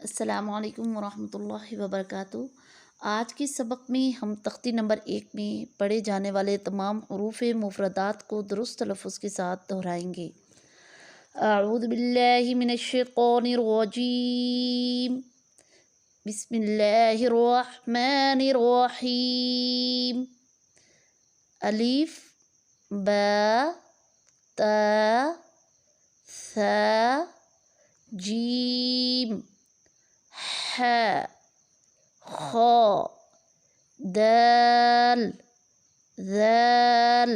अस्सलामुअलैकुम वरहमतुल्लाहि वबरकातुहू। आज के सबक में हम तख्ती नंबर 1 में पढ़े जाने वाले तमाम हरूफ मुफरदात को दुरुस्त तलफ़्फ़ुज़ के साथ दोहराएंगे। अऊज़ु बिल्लाहि मिनश्शैतानिर रजीम। बिस्मिल्लाहिर रहमानिर रहीम। अलिफ बा ता सा जीम हा खा दाल ज़ाल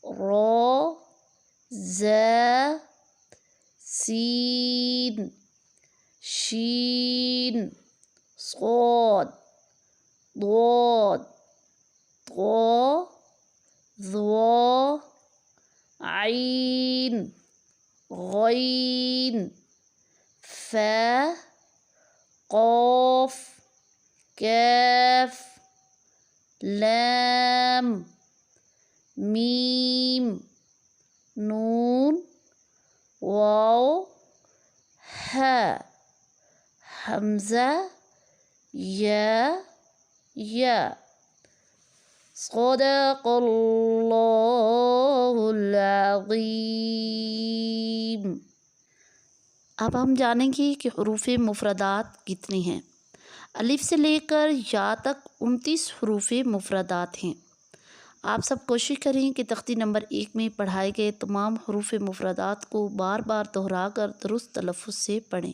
रा ज़ा सीन शीन स्वाद ضاد ضا ظا عين غين فا قاف كاف لام मीम नून वाव हा हमज़ा या सदक़ल्लाहुल अज़ीम। अब हम जानेंगे कि हरूफ मुफरदात कितनी हैं। अलिफ से लेकर या तक 29 हरूफ मुफरदात हैं। आप सब कोशिश करें कि तख्ती नंबर 1 में पढ़ाए गए तमाम हरूफ मुफरदात को बार बार दोहरा कर दुरुस्त तलफ़्फ़ुज़ से पढ़ें।